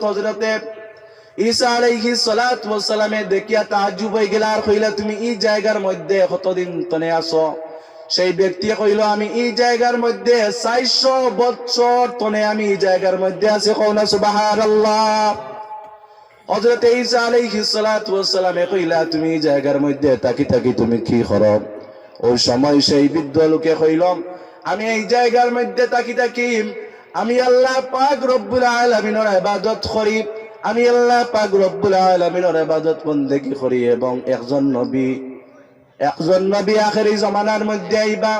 হযরতে ঈসা আলাইহিস সালাতু ওয়াস সালামে দেখিয়া তাআজ্জুব হয়ে গেল আর কইলা তুমি এই জায়গার মধ্যে কতদিন তনে আছো? সেই ব্যক্তি কইল আমি এই জায়গার মধ্যে 400 বছর তনে আমি এই জায়গার মধ্যে আছি। কওনা সুবহানাল্লাহ। হযরতে ঈসা আলাইহিস সালাতু ওয়াস সালামে কইলা তুমি এই জায়গার মধ্যে তাকি তুমি কি করো? ওই সময় সেই বৃদ্ধ লোকে কইল আমি এই জায়গার মধ্যে তাকি আমি আল্লাহ পাক রব্বুল আলামিনের ইবাদত করি, আমি আল্লাহ পাক রব্বুল আলামিনের ইবাদত বন্দেগী করি এবং একজন নবী আখেরি জামানার মধ্যে আইবা।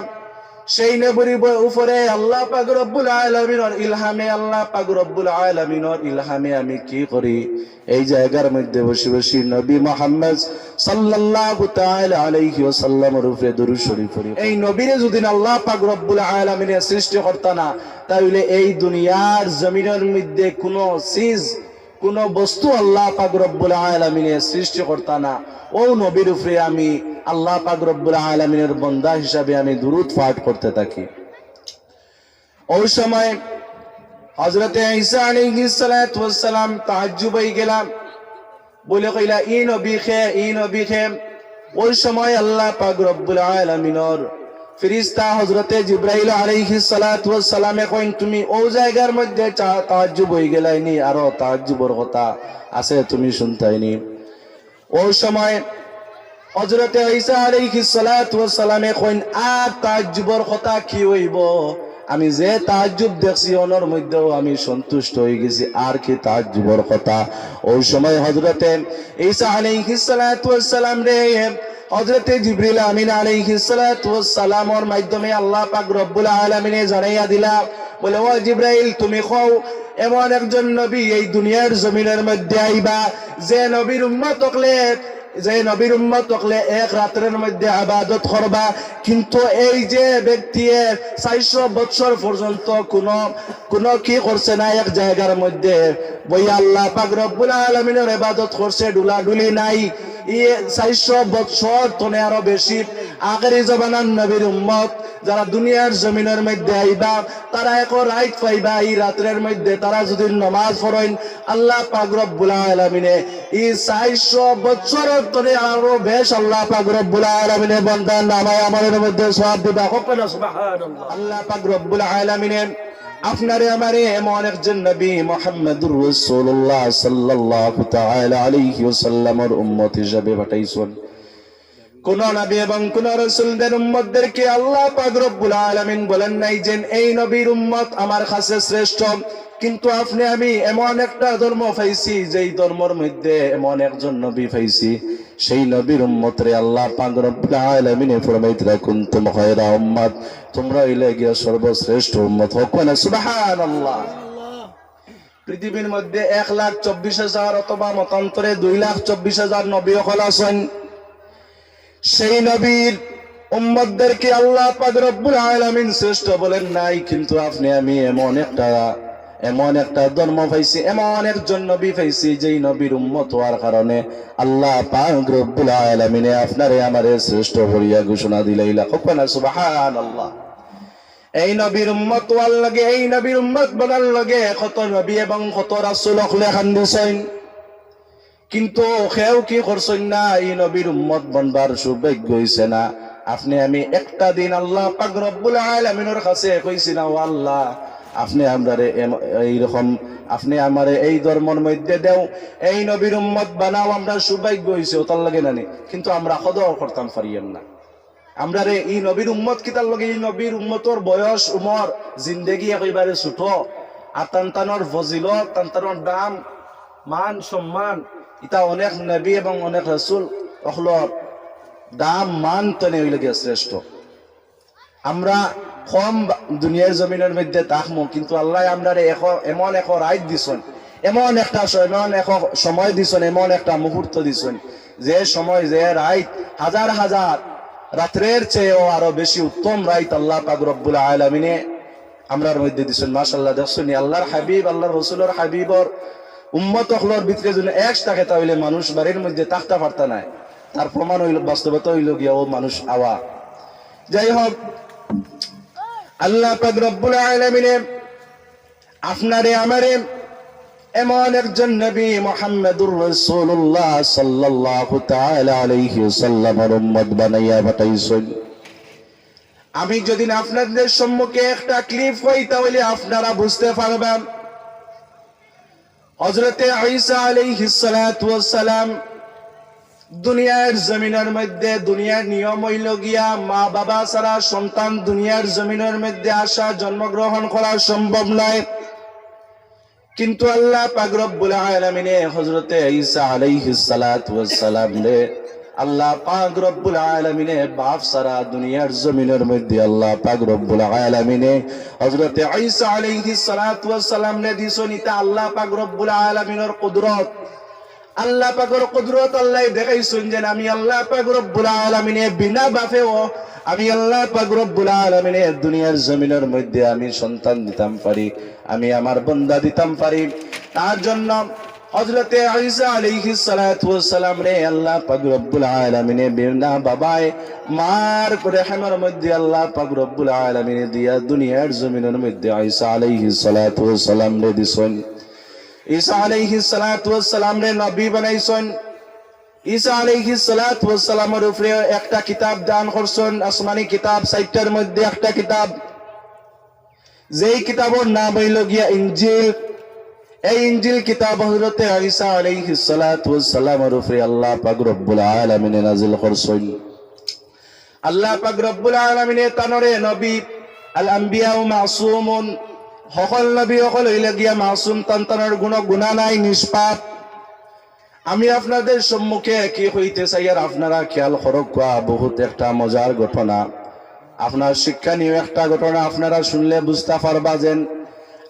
সেই নবীর উপরে আল্লাহ পাক রব্বুল আলামিনের ইলহামে আমি কি করি? এই জায়গার মধ্যে বসে নবী মুহাম্মদ সাল্লাল্লাহু তাআলা আলাইহি ওয়াসাল্লামের উপরে দরুদ শরীফ পড়ি। এই নবীরে যদি আল্লাহ পাক রব্বুল আলামিনের সৃষ্টি করতা না, তাহলে এই দুনিয়ার জমিনের মধ্যে কোনো বস্তু আল্লাহ পাক রব্বুল আলামিনের সৃষ্টি করতা না। ও নবীর উপরে আমি আল্লাহ পাক রব্বুল আলামিনের বান্দা হিসাবে আমি দুরূদ পাঠ করতে থাকি। ওই সময় হযরতে ঈসা আলাইহিস সালাতু ওয়াস সালাম তাআজ্জুব হয়ে গেলাম, বলে কইলা ই নবী খে। ওই সময় আল্লাহ পাক রব্বুল আলামিনের ফেরেশতা হযরতে জিবরাইল আলাইহিস সালাতু ওয়াস সালামে কইন তুমি ও জায়গার মধ্যে তাআজ্জুব হয়ে গেলাইনি, আরো তাআজ্জুবের কথা আছে তুমি শুনতাইনি। ওই সময় হযরতে ঈসা আলাইহিস সালাতু ওয়াস সালামে কইন আর তাআজ্জুবের কথা কি হইব? আমি যে তাআজ্জুব দেখছি ওনার মধ্যেও আমি সন্তুষ্ট হয়ে গেছি, আর কি তাআজ্জুবের কথা? ওই সময় হযরতে ঈসা আলাইহিস সালাতু ওয়াস সালাম রে হযরতে জিবরিল আমিন আলাইহিস সালাতু ওয়াস সালামের মাধ্যমে আল্লাহ পাক রব্বুল আলামিনে জানাইয়া দিলা, বলে ও জিবরাইল তুমি কও এমন একজন নবী এই দুনিয়ার জমিনের মধ্যে আইবা যে নবীর উম্মত হকলে এক রাতের মধ্যে ইবাদত করবা, কিন্তু এই যে ব্যক্তি 400 বছর পর্যন্ত কোনো কি করছে না, এক জায়গার মধ্যে বইয়া আল্লাহ পাক রব্বুল আলামিনের ইবাদত করছে, ডুলাডুলি নাই। 400 বছর তনে আরো বেশি আখেরি জামানার নবীর উম্মত যারা দুনিয়ার জমিনের মধ্যে আইবা তারা এক রাত পাইবা। এই রাতের মধ্যে তারা যদি নামাজ পড়েন আল্লাহ পাক রব্বুল আলামিনে এই 400 বছরের তনে আরো বেশ আল্লাহ পাক রব্বুল আলামিনে বান্দার নামায় আমাদের মধ্যে সওয়াব দিবা। সুবহানাল্লাহ। আল্লাহ পাক রব্বুল আলামিনে আপনারে আমারে এমন একজন নবী মুহাম্মদুর রাসূলুল্লাহ সাল্লাল্লাহু তাআলা আলাইহি ওয়াসাল্লামের উম্মত হিসেবে পাঠাইছেন। কোন নবী এবং কোন রাসূলদের উম্মতদেরকে আল্লাহ পাক রব্বুল আলামিন বলেন নাই যে এই নবীর উম্মত আমার কাছে শ্রেষ্ঠ, কিন্তু আপনি আমি এমন একটা ধর্ম পাইছি যেই ধর্মের মধ্যে এমন একজন নবী পাইছি, সেই নবীর উম্মতরে আল্লাহ পাক রব্বুল আলামিন ফরমাইতরা কুনতুম খায়রা উম্মাত, তোমরা হইলে গিয়া সর্বশ্রেষ্ঠ উম্মত। হোক না সুবহানাল্লাহ। পৃথিবীর মধ্যে 1,24,000 অথবা মতান্তরে 2,24,000 নবী হল আছেন। সেই নবীর উম্মতদেরকে আল্লাহ পাক রব্বুল আলামিন শ্রেষ্ঠ বলেন নাই, কিন্তু আপনি আমি এমন একটা ধর্ম পাইছি, এমন একজন নবী পাইছি যেই নবীর উম্মত হওয়ার কারণে আল্লাহ পাক রব্বুল আলামিনে আপনারে আমারে শ্রেষ্ঠ বলিয়া ঘোষণা দিলাইলা। কখনা সুবহানাল্লাহ। এই নবীর উম্মত হওয়ার লাগে, এই নবীর উম্মত বলার লাগে কত নবী এবং কত রাসূল লেখান দিছেন, কিন্তু কেউ কি করছেন না, এই নবীর উম্মত বনবার সৌভাগ্য হইছে না। আপনি আমি একটা দিন আল্লাহ পাক রব্বুল আলামিনের কাছে কইছি না, ও আল্লাহ আপনি আমরারে এইরকম আপনি আমারে এই ধর্মের মধ্যে দেও, এই নবীর উম্মত বানাও, আমরা সৌভাগ্য হইছে ওটার লাগে না, কিন্তু আমরা কদর করতাম পারিয়েন না। আমরা রে এই নবীর উম্মত কিতার লগে, এই নবীর উম্মতর বয়স উমর জিন্দেগি একেবারে ছোট, আর তান্তানোর ফজিলত তান্তানোর দাম মান সম্মান ইটা অনেক নবী এবং অনেক রাসূল অখলর দাম মান তনে হইলে গিয়া শ্রেষ্ঠ। আমরা কম দুনিয়ার জমিনের মধ্যে থাকবো, কিন্তু আল্লাহ আমরা এমন এক রাত দিছেন, এমন একটা সময় দিছেন, এমন একটা মুহূর্ত দিছেন, যে সময় যে রাত হাজার হাজার রাত্রের চেয়েও আরো বেশি উত্তম রাত আল্লাহ পাক রব্বুল আলামিনে আমরার মধ্যে দিছেন। মাশাআল্লাহ। দেখছেন আল্লাহর হাবিব, আল্লাহর রাসূলের হাবিবর উম্মত হলর ভিতরে যদি এক থাকে তাহলে মানুষ বাড়ির মধ্যে থাকতে পারত না। তার প্রমাণ হইল, বাস্তবতা হইল গিয়া ও মানুষ আওয়া। যাই হোক, আল্লাহ পাক রব্বুল আলামিন আপনারে আমারে এমন একজন নবী মুহাম্মদুর রাসূলুল্লাহ সাল্লাল্লাহু তাআলা আলাইহি ওয়াসাল্লামের উম্মত বানাইয়া পাঠাইছেন। আমি যদি আপনাদের সম্মুখে একটা ক্লিপ হই তাহলে আপনারা বুঝতে পারবেন। হযরতে ঈসা আলাইহিস সালাতু ওয়াস সালাম দুনিয়ার জমিনের মধ্যে, দুনিয়ার নিয়ম হইল গিয়া মা বাবা ছাড়া সন্তান দুনিয়ার জমিনের মধ্যে আসা, জন্মগ্রহণ করা সম্ভব নয়। কিন্তু আল্লাহ পাক রব্বুল আলামিন হযরতে ঈসা আলাইহিস সালাতু ওয়াস সালাম রে আল্লাহ পাক রব্বুল আলামিন বাপ ছাড়া দুনিয়ার জমিনের মধ্যে আল্লাহ পাক রব্বুল আলামিন হযরতে ঈসা আলাইহিস সালাতু ওয়াস সালাম রে দিছেন। এটা আল্লাহ পাক রব্বুল আলামিনের কুদরত। আল্লাহ পাকের কুদরত আল্লাহ দেখাইছেন যে আমি আল্লাহ পাক রব্বুল আলামিন বিনা বাপেও আমি আল্লাহ পাক রব্বুল আলামিন দুনিয়ার জমিনের মধ্যে আমি সন্তান দিতাম পারি, আমি আমার বান্দা দিতাম পারি। তার জন্য হযরতে ঈসা আলাইহিস সালাতু ওয়াস সালাম রে আল্লাহ পাক রব্বুল আলামিন বিনা বাবায় মার রেহমের মধ্যে আল্লাহ পাক রব্বুল আলামিন দিয়া দুনিয়ার জমিনের মধ্যে ঈসা আলাইহিস সালাতু ওয়াস সালাম রে দিছেন। ঈসা আলাইহিস সালাতু ওয়াস সালাম রে নবী বানাইছেন। ঈসা আলাইহিস সালাতু ওয়াস সালামের উপরে একটা কিতাব দান করছেন, আসমানি কিতাব ৬০টার মধ্যে একটা কিতাব, যেই কিতাবের নাম হইল গিয়া ইনজিল। এই ইনজিল কিতাব হযরতে ঈসা আলাইহিস সালাতু ওয়াস সালামের উপরে আল্লাহ পাক রব্বুল আলামিন নাযিল করছেন। আল্লাহ পাক রব্বুল আলামিন তানরে নবী আল আম্বিয়া মাসুমুন, সকল নবী সকল হইলে গিয়া মাসুম, তান্তানোর গুণা নাই, নিষ্পাপ। আমি আপনাদের সম্মুখে কি হইতে চাই আর আপনারা খেয়াল করক, বহুত একটা মজার ঘটনা, আপনার শিক্ষণীয় একটা ঘটনা আপনারা শুনলে বুঝতে পারবা যে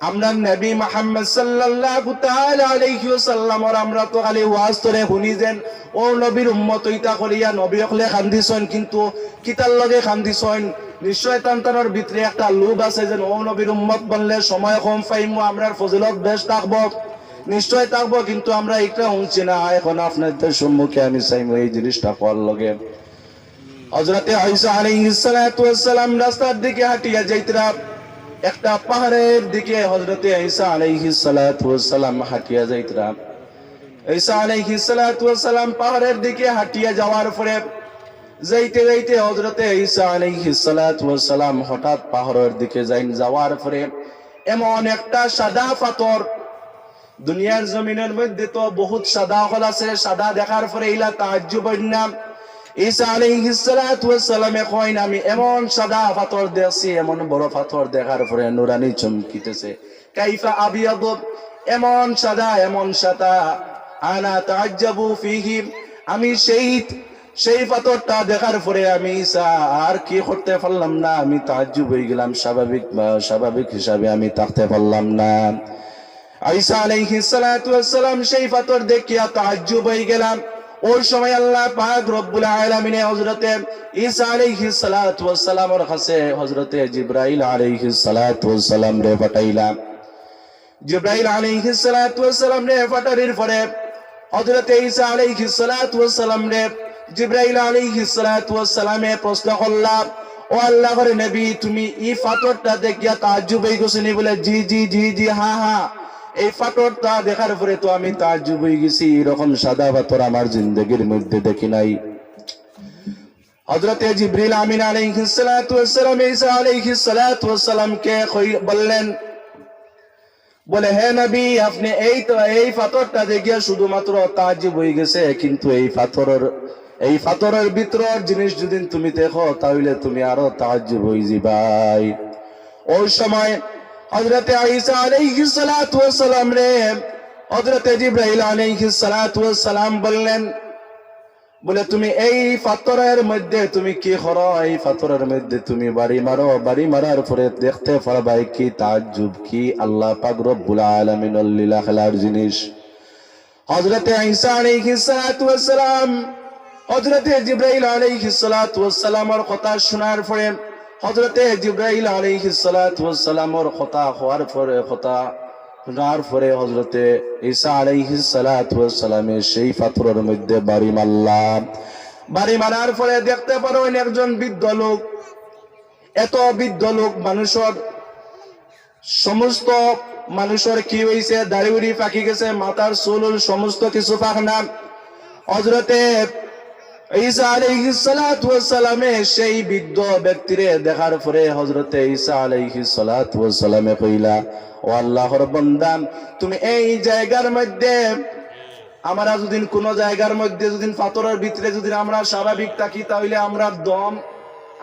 আমরা নবী মুহাম্মদ সাল্লাল্লাহু তাআলা আলাইহি ওয়াসাল্লামর আমরা তো খালি ওয়াজ করে শুনি যেন ও নবীর উম্মত হইতা করিয়া নবী হলে খান্দিছেন, কিন্তু কিতার লগে খান্দিছেন। নিশ্চয় তান্তানোর ভিতরে একটা লোভ আছে যেন ও নবীর উম্মত বললে সময় কম পাইমু, আমরার ফজিলত বেশ থাকবো, নিশ্চয় থাকবো, কিন্তু আমরা এটা শুনছি না। এখন আপনাদের সম্মুখে আমি চাইমু এই জিনিসটা করার লগে হযরতে ঈসা আলাইহিস সালাতু ওয়াস সালাম রাস্তার দিকে হাঁটিয়া যাইতরা, একটা পাহাড়ের দিকে হযরতে ঈসা আলাইহিস সালাতু ওয়াস সালাম হাঁটিয়া যাইতরা। ঈসা আলাইহিস সালাতু ওয়াস সালাম পাহাড়ের দিকে হাঁটিয়া যাওয়ার পরে যাইতে যাইতে হযরতে ঈসা আলাইহিস সালাতু ওয়াস সালাম হঠাৎ পাহাড়ের দিকে যাওয়ার পরে এমন একটা সাদা পাথর, দুনিয়ার জমিনের মধ্যে তো বহুত সাদা হল আছে, সাদা দেখার পরে ইলা তাজ্জুব না। ঈসা আলাইহিস সালাতু ওয়াস সালাম কইন আমি এমন সাদা পাথর দেখছি, এমন বড় পাথর দেখার পরে নুরানি চমকিতেছে, কাইফা আবিয়াদ, এমন সাদা আনা তাজ্জাবু ফিহি, আমি সেই পাথরটা দেখার পরে আমি ঈসা আর কি করতে পারলাম না, আমি তাজ্জুব হয়ে গেলাম, স্বাভাবিক হিসাবে আমি থাকতে পারলাম না। ঈসা আলাইহিস সালাতু ওয়াস সালাম সেই পাথর দেখিয়া তাজ্জুব হয়ে গেলাম। ওই সময় আল্লাহ পাক রব্বুল আলামিন হযরতে ঈসা আলাইহিস সালাতু ওয়াস সালামের কাছে হযরতে জিবরাইল আলাইহিস সালাতু ওয়াস সালাম রে পাঠাইলাম। জিবরাইল আলাইহিস সালাতু ওয়াস সালাম রে পাঠানোর পরে হযরতে ঈসা আলাইহিস সালাতু ওয়াস সালাম রে জিবরাইল আলাইহিস সালাতু ওয়াস সালামে প্রশ্ন করলাম, ও আল্লাহর নবী তুমি এই পাথরটা দেখিয়া তাজ্জুব হয়ে গেছেন? বলে জি জি জি জি হ্যাঁ হ্যাঁ, এই পাথরটা দেখার পরে তো আমি তাজ্জুব হয়ে গেছি, এরকম সাদা পাথর আমার জিন্দেগির মধ্যে দেখি নাই। হযরতে জিবরিল আমিন আলাইহিস সালাতু ওয়াস সালাম ঈসা আলাইহিস সালাতু ওয়াস সালামকে বললেন, বলে হে নবী আপনি এই পাথরটা দেখিয়া শুধুমাত্র তাজ্জুব হয়ে গেছে, কিন্তু এই পাথরের ভিতরের জিনিস যদি তুমি দেখো তাহলে তুমি আরো তাজ্জুব হয়ে যাবাই। ওই সময় হযরতে ঈসা আলাইহিস সালাতু ওয়াস সালাম রে হযরতে জিবরাইল আলাইহিস সালাতু ওয়াস সালাম বললেন, বলে তুমি এই পাথরের মধ্যে তুমি কি করো, এই পাথরের মধ্যে তুমি বাড়ি মারো, বাড়ি মারার পরে দেখতে পারবা কি তাজ্জুব, কি আল্লাহ পাক রব্বুল আলামিনের লীলা খেলার জিনিস। হযরতে ঈসা আলাইহিস সালাতু ওয়াস সালাম হযরতে জিবরাইল আলাইহিস সালাতু ওয়াস সালামের কথা শোনার পরে হযরতে জিবরাইল আলাইহিস সালাতু ওয়াস সালামের কথা শোনার পরে হযরতে ঈসা আলাইহিস সালাতু ওয়াস সালামে সেই পাথরের মধ্যে বাড়ি মারলাম। বাড়ি মারার পরে দেখতে পারো একজন বৃদ্ধ লোক, এত বৃদ্ধ লোক মানুষের সমস্ত মানুষের কি হয়েছে, দাড়ি উড়ি পাকি গেছে, মাথার চুল সমস্ত কিছু পাকনা। হযরতে ঈসা আলাইহিস সালাতু ওয়াস সালামে সেই বৃদ্ধ ব্যক্তিরে দেখার পরে হযরতে ঈসা আলাইহিস সালাতু ওয়াস সালামে কইলা, ও আল্লাহর বান্দা, তুমি এই জায়গার মধ্যে আমরা যদি কোন জায়গার মধ্যে যদি পাথরের ভিতরে যদি আমরা স্বাভাবিক থাকি তাহলে আমরা দম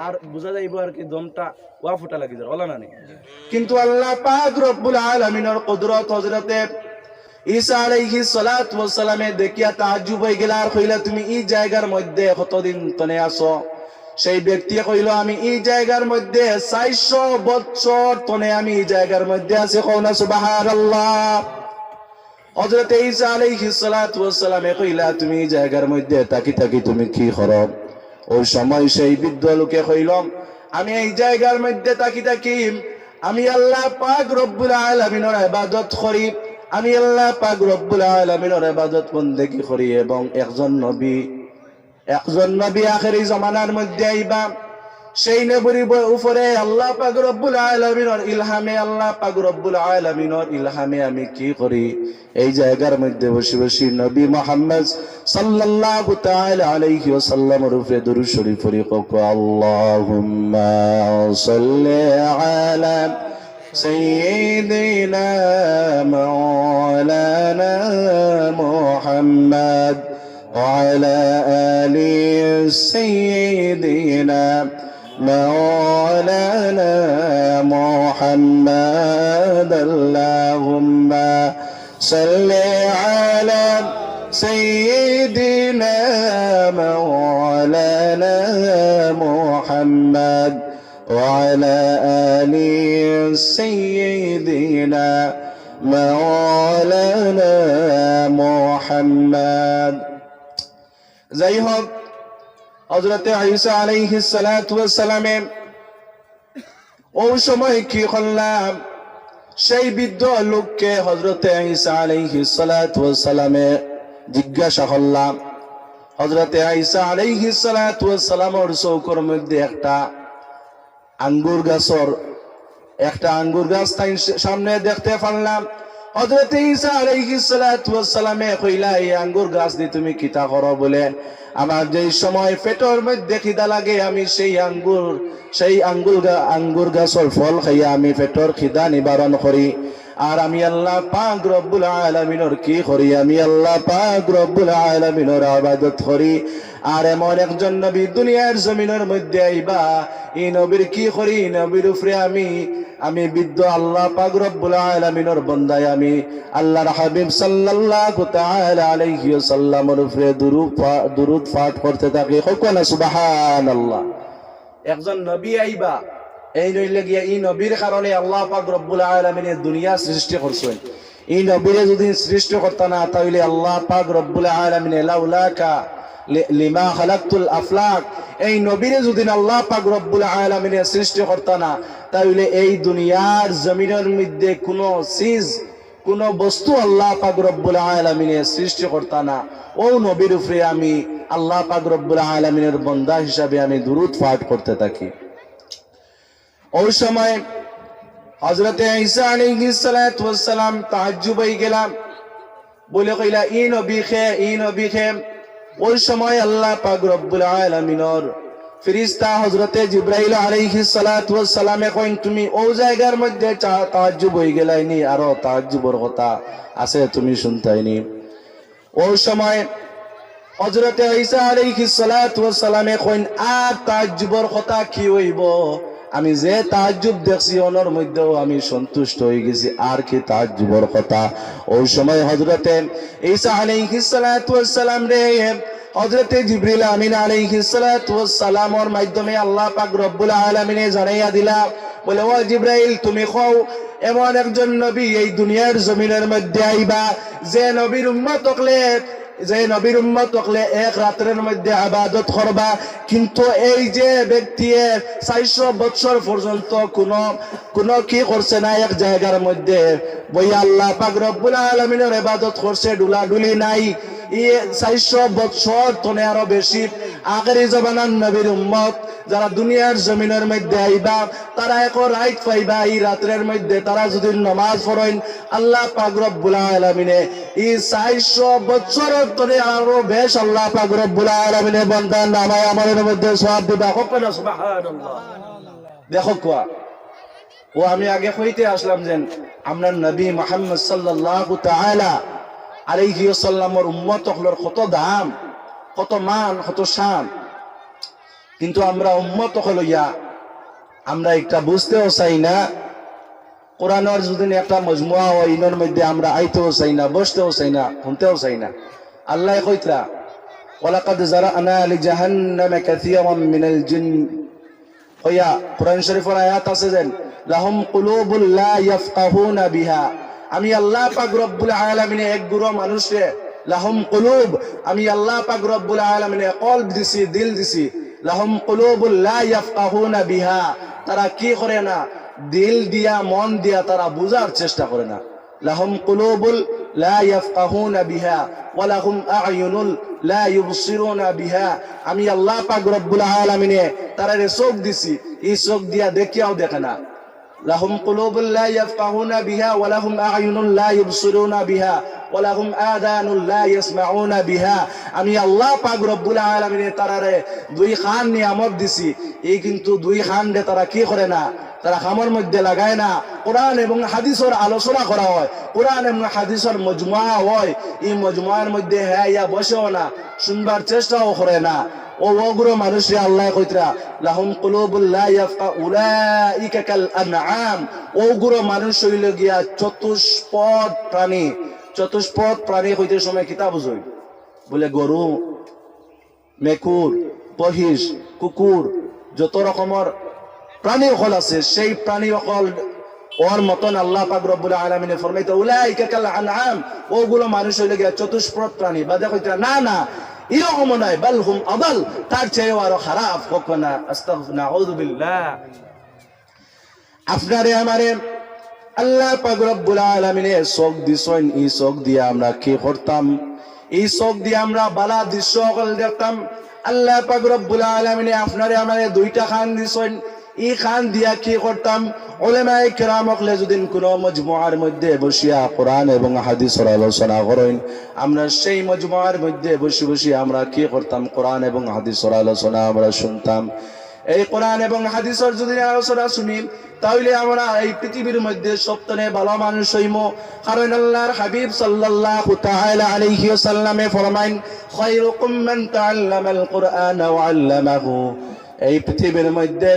আর বোঝা যাইব আর কি, দমটা ওয়া ফুটা লাগি যায় ওলা না নি। কিন্তু আল্লাহ পাক রব্বুল আলামিনের কুদরত হযরতে ঈসা আলাইহিস সালাতু ওয়াস সালামে দেখিয়া তাআজ্জুব হয়ে গেল আর কইলা, তুমি এই জায়গার মধ্যে কতদিন তনে আছো? সেই ব্যক্তি কইল, আমি এই জায়গার মধ্যে 400 বছর তনে আমি এই জায়গার মধ্যে আছি। কওনা সুবহানাল্লাহ। হযরতে ঈসা আলাইহিস সালাতু ওয়াস সালামে কইলা, তুমি এই জায়গার মধ্যে তাকি তাকি তুমি কি করো? ওই সময় সেই বৃদ্ধ লোকে কইল, আমি এই জায়গার মধ্যে তাকি তাকি আমি আল্লাহ পাক রব্বুল আলামিনের ইবাদত করি, আমি আল্লাহ পাক রব্বুল আলামিনের ইবাদত বন্দেগী করি, এবং একজন নবী আখেরি জামানার মধ্যে আইবা। সেই নবীর উপরে আল্লাহ পাক রব্বুল আলামিনের ইলহামে, আল্লাহ পাক রব্বুল আলামিনের ইলহামে আমি কি করি? এই জায়গার মধ্যে বসে বসে নবী মুহাম্মদ সাল্লাল্লাহু তাআলা আলাইহি ওয়াসাল্লামের উপরে দরুদ শরীফ পড়ি। আল্লাহুম্মা সাল্লি আলা সাইয়্যিদিনা মাওলানা মুহাম্মদ ওয়া আলা আলি সাইয়্যিদিনা مولانا محمد اللهم صل على سيدنا مولانا محمد وعلى آل سيدنا مولانا محمد। যাই হোক, হযরতে ঈসা আলাইহিস সালাতু ওয়াস সালামে ওই সময় কি করলাম, সেই বৃদ্ধ লোককে হযরতে ঈসা আলাইহিস সালাতু ওয়াস সালামে জিজ্ঞাসা করলাম। হযরতে ঈসা আলাইহিস সালাতু ওয়াস সালামের চৌকর মধ্যে একটা আঙ্গুর গাছ তাই সামনে দেখতে পারলাম। হযরতে ঈসা আলাইহিস সালাতু ওয়াস সালামে কইলা, এই আঙ্গুর গাছ দিয়ে তুমি কিতা করো? বলে, আমার যেই সময় পেটের মধ্যে খিদা লাগে আমি সেই আঙ্গুর গাছের ফল খাইয়া আমি পেটের খিদা নিবারণ করি। আর আমি আল্লাহ পাক রব্বুল আলামিনের কি করি? আমি আল্লাহ পাক রব্বুল আলামিনের ইবাদত করি। আর এমন একজন নবী দুনিয়ার জমিনের মধ্যে আইবা, এই নবীর কি করি? নবীর উপরে আমি বিদ্য আল্লাহ পাক রব্বুল আলামিনের বান্দায় আমি আল্লাহর হাবিব সাল্লাল্লাহু তাআলা আলাইহি ওয়াসাল্লামের উপরে দুরূদ পাঠ করতে থাকি। কওনা সুবহানাল্লাহ। একজন নবী আইবা, এই নইলে গিয়া এই নবীর কারণে আল্লাহ পাক রব্বুল আলামিন দুনিয়া সৃষ্টি করছেন। এই নবীরে যদি সৃষ্টি করতে না তাহলে আল্লাহ পাক রব্বুল আলামিন লাউলাকা লিমা খালাকতুল আফলাক, এই নবীরে যদি আল্লাহ পাক রব্বুল আলামিন সৃষ্টি করতে না তাহলে এই দুনিয়ার জমিনের মধ্যে কোনো বস্তু আল্লাহ পাক রব্বুল আলামিন সৃষ্টি করতে না। ও নবীর উপরে আমি আল্লাহ পাক রব্বুল আলামিনের বান্দা হিসাবে আমি দুরূদ পাঠ করতে থাকি। ওই সময় হযরতে ঈসা আলাইহিস সালাতু ওয়াস সালাম তাআজ্জুব হয়ে গেলাম, বলে কইলা, এই নবী খে। ওই সময় আল্লাহ পাক রব্বুল আলামিনের ফেরেশতা হযরতে জিবরাইল আলাইহিস সালাতু ওয়াস সালামে কইন, তুমি ওই জায়গার মধ্যে তাআজ্জুব হয়ে গেলাইনি, আরো তাআজ্জুবের কথা আছে তুমি শুনতাইনি। ওই সময় হযরতে ঈসা আলাইহিস সালাতু ওয়াস সালামে কইন, আর তাআজ্জুবের কথা কি হইব? আমি যে তাআজ্জুব দেখছি ওনার মধ্যেও আমি সন্তুষ্ট হয়ে গেছি, আর কি তাআজ্জুবের কথা? ওই সময় হযরতে ঈসা আলাইহিস সালাতু ওয়াস সালাম রে হযরতে জিবরিল আমিন আলাইহিস সালাতু ওয়াস সালামের মাধ্যমে আল্লাহ পাক রব্বুল আলামিন জানাইয়া দিলা, বলে, ও জিবরাইল তুমি কও এমন একজন নবী এই দুনিয়ার জমিনের মধ্যে আইবা যে নবীর উম্মত হকলে এক রাতের মধ্যে ইবাদত করবা, কিন্তু এই যে ব্যক্তি 400 বছর পর্যন্ত কোন কি করছে না, এক জায়গার মধ্যে বই আল্লাহ পাক রব্বুল আলামিনের ইবাদত করছে, ডুলাডুলি নাই। 400 বছর তনে আরো বেশি আখেরি জামানার নবীর উম্মত যারা দুনিয়ার জমিনের মধ্যে আইবা তারা এক রাত পাইবা। এই রাতের মধ্যে তারা যদি নামাজ পড়েন আল্লাহ পাক রব্বুল আলামিনে এই 400 বছরের ধরে আরো বেশ আল্লাহ পাক রব্বুল আলামিনে বান্দার নামায় আমলের মধ্যে সওয়াব দিবা। কখনো সুবহানাল্লাহ। দেখো কোয়া ও আমি আগে কইতে আসলাম যে আমরা নবী মুহাম্মদ সাল্লাল্লাহু তাআলা আলাইহি ওয়াসাল্লামের উম্মত হলোর কত দাম, কত মান, কত শান, কিন্তু আমরা উম্মত হলইয়া আমরা একটা বুঝতেও চাই না। কোরআনের যদি একটা মজমুয়া হয় ইনোর মধ্যে আমরা আইতেও চাই না, বসতেও চাই না, শুনতেও চাই না। আল্লাহ কইতরা ওয়ালাকাদ জারানা লিজাহান্নামা কাসীরাম মিনাল জিন, হইয়া কোরআন শরীফের আয়াত আছে যেন লাহুম কুলুবুল লা ইয়াফকাহুনা বিহা। আমি আল্লাহ পাক রব্বুল আলামিন এক গুরু মানুষে লাহুম কুলুব, আমি আল্লাহ পাক রব্বুল আলামিন কলব দিছি, দিল দিছি। লাহুম কুলুবুল লা ইয়াফকাহুনা বিহা, তারা কি করে না, দিল দিয়া মন দিয়া তারা বুঝার চেষ্টা করে না। লাহুম কুলুবুল লা ইয়াফকাহুনা বিহা ওয়া লাহুম আ'য়ুনুল লা ইউবসিরুনা বিহা। আমি আল্লাহ পাক রব্বুল আলামিন তারারে চোখ দিছি, এই চোখ দিয়া দেখিয়াও দেখে না। লাহুম কুলুবুল লা ইয়াফকাহুনা বিহা ওয়া লাহুম আ'য়ুনুল লা ইউবসিরুনা বিহা ওয়া লাহুম আযানুল লা ইয়াসমাউনা বিহা। আমি আল্লাহ পাক রব্বুল আলামিন তারারে দুই কান নিয়ামত দিছি, এই কিন্তু দুই কান দে তারা কি করে না, তারা খামর মধ্যে লাগায় না। কোরআন এবং হাদিসের আলোচনা করা হয়, কোরআন এবং হাদিসের মজমুয়া হয়, এই মজমুয়ার মধ্যে হ্যাঁ ইয়া বসেও না, শুনবার চেষ্টাও করে না। ও ওগুলো মানুষে আল্লাহ কইতরা লাহুম কুলুবুল লা ইয়াফকা উলাইকা কাল আনআম। ওগুলো মানুষ হইল গিয়া চতুষ্পদ প্রাণী। চতুষ্পদ প্রাণী হইতে সময় কিতাব বুঝই বলে গরু, মেকুর, মহিষ, কুকুর, যত রকমের প্রাণী অকল আছে সেই প্রাণী অকল ওর মতন আল্লাহ পাক রব্বুল আলামিন ফরমাইতে উলাইকা কাল আনআম। ওগুলো মানুষ হইল গিয়া চতুষ্পদ প্রাণী। বাদে কইতরা না না এরকম নয়, বাল হুম আদাল, তার চেয়েও আরো খারাপ। কখনা আস্তাগফিরুল্লাহ, নাউযু বিল্লাহ। আপনারে আমারে আল্লাহ পাক রব্বুল আলামিন চোখ দিছেন, এই চোখ দিয়ে আমরা কি করতাম, এই চোখ দিয়ে আমরা বালা দৃশ্য সকল দেখতাম। আল্লাহ পাক রব্বুল আলামিন আপনারে আমারে দুইটা কান দিছেন, এই কান দিয়া কি করতাম। উলামায়ে কেরাম হকলে যদি কোনো মজমুআর মধ্যে বসিয়া কোরআন এবং হাদিসের আলোচনা করেন, আমরা সেই মজমুআর মধ্যে বসে বসে আমরা কি করতাম, কোরআন এবং হাদিসের আলোচনা আমরা শুনতাম। এই কোরআন এবং হাদিসের যদি আলোচনা শুনি তাহলে আমরা এই পৃথিবীর মধ্যে সবথেকে ভালো মানুষ হইব। কারণ আল্লাহর হাবিব সাল্লাল্লাহু তাআলা আলাইহি ওয়াসাল্লামে ফরমাইন খায়রুকুম মান তাআল্লামাল কুরআন ওয়া আল্লামাহু। এই পৃথিবীর মধ্যে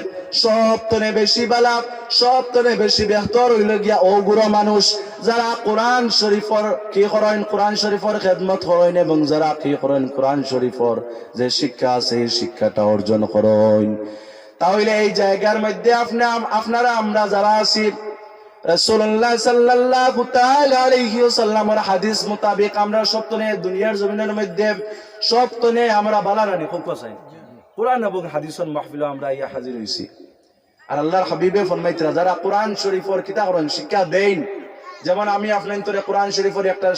সবথেকে বেশি বালা, সবথেকে বেশি বেহতর হইল গিয়া ওগুলো মানুষ যারা কোরআন শরীফের কি করেন, কোরআন শরীফের খেদমত করেন এবং যারা কি করেন কোরআন শরীফের যে শিক্ষা আছে এই শিক্ষাটা অর্জন করেন। তাহলে এই জায়গার মধ্যে আপনারা আমরা যারা আছি রাসূলুল্লাহ সাল্লাল্লাহু তাআলা আলাইহি ওয়াসাল্লামের হাদিস মোতাবেক আমরা সবথেকে দুনিয়ার জমিনের মধ্যে সবথেকে আমরা বালা রানি খুব চাই কোরআন এবং হাদিসের মাহফিলে আমরা ইয়া হাজির হইছি। আর আল্লাহর হাবিবে ফরমাইতরা যারা কোরআন শরীফের কিতাব করেন শিক্ষা দেন, যেমন আমি আপনার তোরে কোরআন শরীফের একটা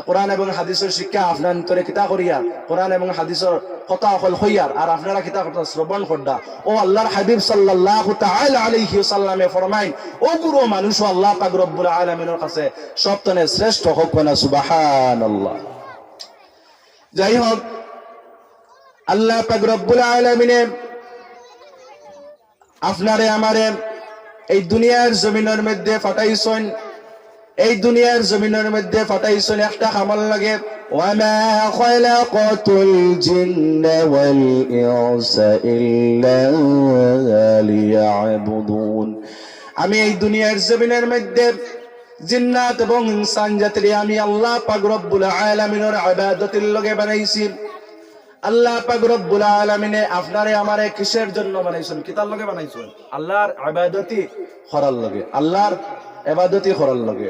কোরআন এবং হাদিসের শিক্ষা আপনার তোরে কিতাব করিয়া কোরআন এবং হাদিসের কথা অকল হইয়ার আর আপনারা কিতাব কথা শ্রবণ করডা। ও আল্লাহর হাবিব সাল্লাল্লাহু তাআলা আলাইহি ওয়াসাল্লামে ফরমাইন ও গুরু মানুষ আল্লাহ পাক রব্বুল আলামিনের কাছে সবথেকে শ্রেষ্ঠ হোক না সুবহানাল্লাহ। যাই হোক, আল্লাহ পাক রব্বুল আলামিনে আপনারে আমারে এই দুনিয়ার জমিনের মধ্যে ফাটাইছেন, এই দুনিয়ার জমিনের মধ্যে ফাটাইছেন একটা কামাল লাগে ওয়ামা খালাকাতুল জিন্না ওয়াল ইনসা ইল্লা লিয়াবুদুন। আমি এই দুনিয়ার জমিনের মধ্যে জিন্নাত এবং ইনসান জাতিরে আমি আল্লাহ পাক রব্বুল আলামিনের ইবাদতের লগে বানাইছি। আল্লাহ পাক রব্বুল আলামিনে আপনারে আমারে কিসের জন্য বানাইছেন, কিতার লগে বানাইছেন? আল্লাহর ইবাদতি করার লগে, আল্লাহর ইবাদতি করার লগে।